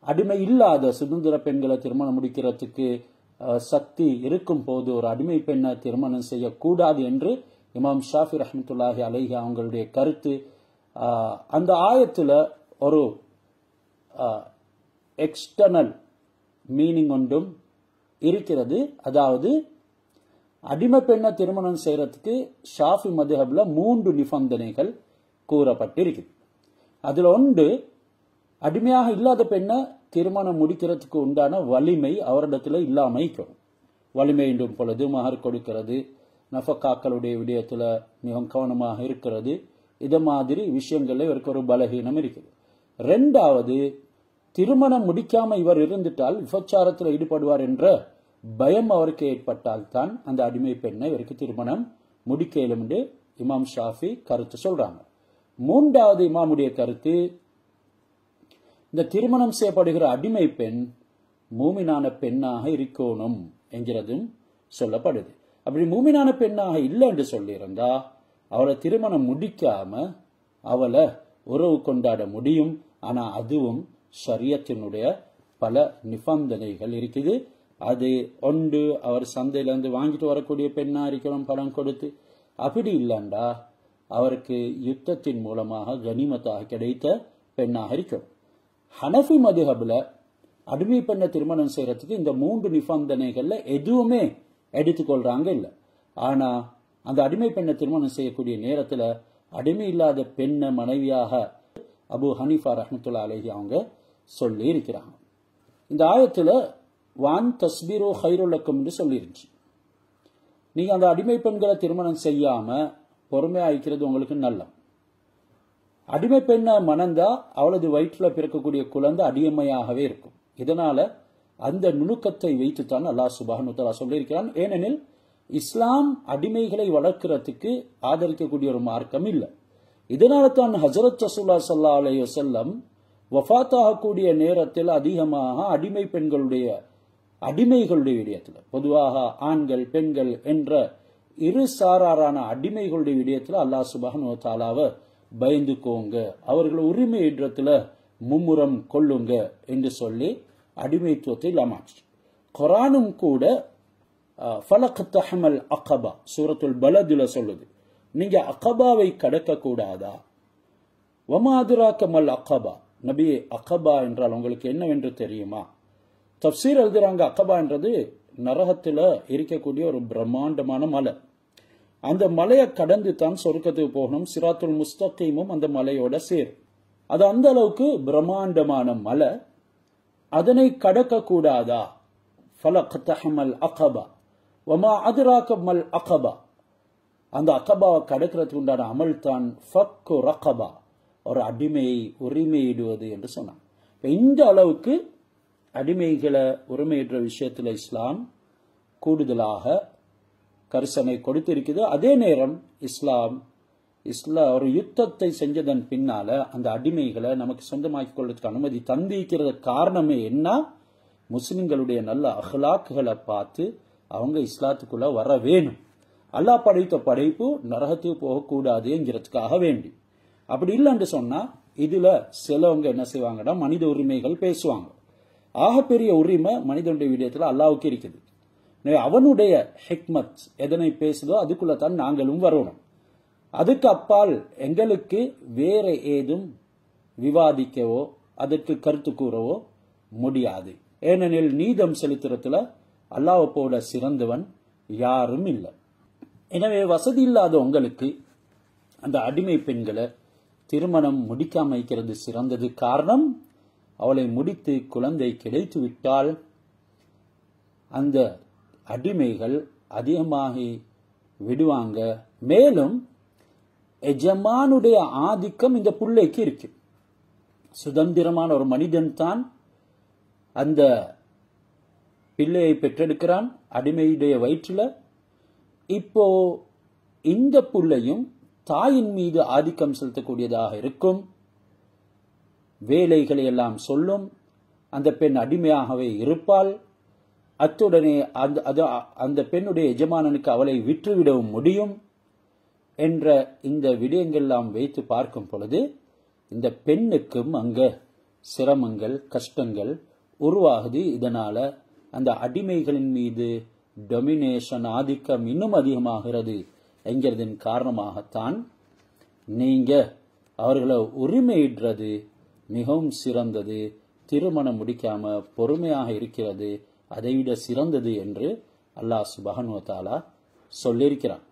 அடிமை இல்லாத சுதந்திர பெண்களை திருமணம் முடிக்கிறதுக்கு சக்தி இருக்கும் போது ஒரு அடிமை பெண்ணை திருமணம் செய்யக்கூடாது என்று இமாம் ஷாஃபி ரஹ்மத்துல்லாஹி அலைஹி அவங்களுடைய கருத்து. அந்த ஆயத்துல ஒரு எக்ஸ்டர்னல் மீனிங் ஒன்றும் இருக்கிறது. அதாவது அடிமை பெண்ணை திருமணம் செய்யறதுக்கு ஷாஃபி மதுஹப்ல 3 நிபந்தனைகள் கூறப்பட்டிருக்கு. அதுல ஒன்று, அடிமையாக இல்லாத பெண்ணை திருமணம் முடிக்கிறதுக்கு உண்டான வலிமை அவரிடத்துல இல்லாம இருக்கணும். வலிமை என்றும் பொழுது மகர் கொடுக்கிறது, நஃபக்காக்களுடைய விடயத்துல மிக கவனமாக இருக்கிறது, இத மாதிரி விஷயங்கள்ல இவருக்கு ஒரு பலகீனம் இருக்குது. 2வது, திருமணம் முடிக்காம இவர் இருந்துட்டால் விபச்சாரத்தில் ஈடுபடுவார் என்ற பயம் அவருக்கு ஏற்பட்டால் தான் அந்த அடிமை பெண்ணை இவருக்கு திருமணம் முடிக்க இயலும் என்று இமாம் ஷாஃபி கருத்து சொல்றாங்க. 3வது இமாமுடைய கருத்து, இந்த திருமணம் செய்யப்படுகிற அடிமை பெண் மூமினான பெண்ணாக இருக்கணும் என்கிறதும் சொல்லப்படுது. அப்படி மூமினான பெண்ணாக இல்லை என்று சொல்லியிருந்தா அவளை திருமணம் முடிக்காம அவளை உறவு கொண்டாட முடியும். ஆனா அதுவும் ஷரியத்தினுடைய பல நிபந்தனைகள் இருக்குது. அது ஒன்று, அவர் சந்தையிலிருந்து வாங்கிட்டு வரக்கூடிய பெண்ணா இருக்கணும் பணம் கொடுத்து. அப்படி இல்லைண்டா அவருக்கு யுத்தத்தின் மூலமாக கனிமத்தாக கிடைத்த பெண்ணாக இருக்கணும். ஹனஃபி மதுஹப்ல அடிமை பெண்ணை திருமணம் செய்யறதுக்கு இந்த 3 நிபந்தனைகள்ல எதுவுமே எடுத்துக்கொள்றாங்க இல்ல. ஆனா அந்த அடிமை பெண்ணை திருமணம் செய்யக்கூடிய நேரத்துல அடிமை இல்லாத பெண்ணை மனைவியாக அபு ஹனீஃபா ரஹ்மத்துல்லாஹி அலைஹி அவங்க சொல்லி இருக்கிறாங்க. இந்த ஆயத்துல வான் தஸ்பீரோ ஹைருல்லக்கும் என்று சொல்லிருச்சு. நீங்க அந்த அடிமை பெண்களை திருமணம் செய்யாம பொறுமையா இருக்கிறது உங்களுக்கு நல்லம். அடிமை பெண்ணை மணந்தா அவளது வயிற்றுல பிறக்கக்கூடிய குழந்தை அடிமையாகவே இருக்கும். இதனால அந்த நுணுக்கத்தை வைத்துத்தான் அல்லாஹ் சுப்ஹானஹு வ தஆலா சொல்லியிருக்கிறான். ஏனெனில் இஸ்லாம் அடிமைகளை வளர்க்கிறதுக்கு ஆதரிக்கக்கூடிய ஒரு மார்க்கம் இல்லை. இதனால தான் ஹஜ்ரத் ரசூலுல்லாஹி ஸல்லல்லாஹு அலைஹி வஸல்லம் வஃபாத்தாகக்கூடிய நேரத்தில் அதிகமாக அடிமைகளுடைய விடயத்தில், பொதுவாக ஆண்கள் பெண்கள் என்ற இரு சாராரான அடிமைகளுடைய விடயத்தில் அல்லாஹ் சுப்ஹானஹு வ தஆலாவை பயந்துக்கோங்க, அவர்கள் உரிமை இடத்துல மும்முரம் கொள்ளுங்க என்று சொல்லி அடிமைத்துவத்தை இல்லாமாச்சு. குர்ஆனும் கூட ஃபலக்தஹமல் அகபா சூரத்துல் பலதுல சொல்லுது, நீங்க அகபாவை கடக்க கூடாதா. வமா அதுராக மல் அகபா, நபி அகபா என்றால் உங்களுக்கு என்னவென்று தெரியுமா? தப்சீர் எழுதுறாங்க, அகபா என்றது நரகத்துல இருக்கக்கூடிய ஒரு பிரம்மாண்டமான மலை. அந்த மலையை கடந்து தான் சொர்க்கத்துக்கு போகணும். சிராத்துல் முஸ்தகீமும் அந்த மலையோட சேரும். அது அந்த அளவுக்கு பிரம்மாண்டமான மலை. அதனை கடக்க கூடாதா? ஃபலக்தஹமல் அகபா வமா அதுராக மல் அகபா, அந்த அகபாவை கடக்கிறதுக்கு உண்டான அமல் தான் ஃபக்கு ரகபா, ஒரு அடிமையை உரிமையிடுவது என்று சொன்னாங்க. இந்த அளவுக்கு அடிமைகளை உரிமையிடுற விஷயத்துல இஸ்லாம் கூடுதலாக கரிசனை கொடுத்திருக்குது. அதே நேரம் இஸ்லாம் ஒரு யுத்தத்தை செஞ்சதன் பின்னால அந்த அடிமைகளை நமக்கு சொந்தமாக்கிக் கொள்றதுக்கு அனுமதி தந்திருக்கிறது. காரணமே என்ன? முஸ்லிம்களுடைய நல்ல அஹ்லாக்குகளை பார்த்து அவங்க இஸ்லாத்துக்குள்ள வர வேணும். அல்லாஹ் படைத்த படைப்பு நரகத்துக்கு போகக்கூடாது என்கிறதுக்காக வேண்டி. அப்படி இல்லைன்னு சொன்னா இதுல சிலவங்க என்ன செய்வாங்கன்னா மனித உரிமைகள் பேசுவாங்க. ஆகப்பெரிய உரிமை மனிதனுடைய விடயத்துல அல்லாஹ்வுக்கு இருக்குது. அவனுடைய ஹிக்மத் எதனை பேசுதோ அதுக்குள்ள தான் நாங்களும் வரணும். அதுக்கு அப்பால் எங்களுக்கு வேற ஏதும் விவாதிக்கவோ அதற்கு கருத்து கூறவோ முடியாது. ஏனெனில் நீதம் செலுத்துறதுல அல்லாஹ்வை போல சிறந்தவன் யாரும் இல்லை. எனவே வசதி இல்லாத உங்களுக்கு அந்த அடிமை பெண்களை திருமணம் முடிக்காம இருக்கிறது சிறந்தது. காரணம், அவளை முடித்து குழந்தை கிடைத்து விட்டால் அந்த அடிமைகள் அதிகமாகி விடுவாங்க. மேலும் எஜமானுடைய ஆதிக்கம் இந்த பிள்ளைக்கு இருக்கு. சுதந்திரமான ஒரு மனிதன் தான் அந்த பிள்ளையை பெற்றெடுக்கிறான் அடிமையுடைய வயிற்றுல. இப்போ இந்த புள்ளையும் தாயின் மீது ஆதிக்கம் செலுத்தக்கூடியதாக இருக்கும். வேலைகளை எல்லாம் சொல்லும். அந்த பெண் அடிமையாகவே இருப்பாள். அத்துடனே அந்த பெண்ணுடைய எஜமானனுக்கு அவளை விற்றுவிடவும் முடியும் என்ற இந்த விடயங்கள் எல்லாம் வைத்து பார்க்கும் பொழுது இந்த பெண்ணுக்கும் அங்க சிரமங்கள் கஷ்டங்கள் உருவாகுது. இதனால அந்த அடிமைகளின் மீது டொமினேஷன் ஆதிக்கம் இன்னும் அதிகமாகிறது என்கிறதின் காரணமாகத்தான் நீங்க அவர்களை உரிமையிடுறது மிகவும் சிறந்தது, திருமணம் முடிக்காம பொறுமையாக இருக்கிறது அதைவிட சிறந்தது என்று அல்லாஹ் சுப்ஹானஹு வ தஆலா சொல்லியிருக்கிறான்.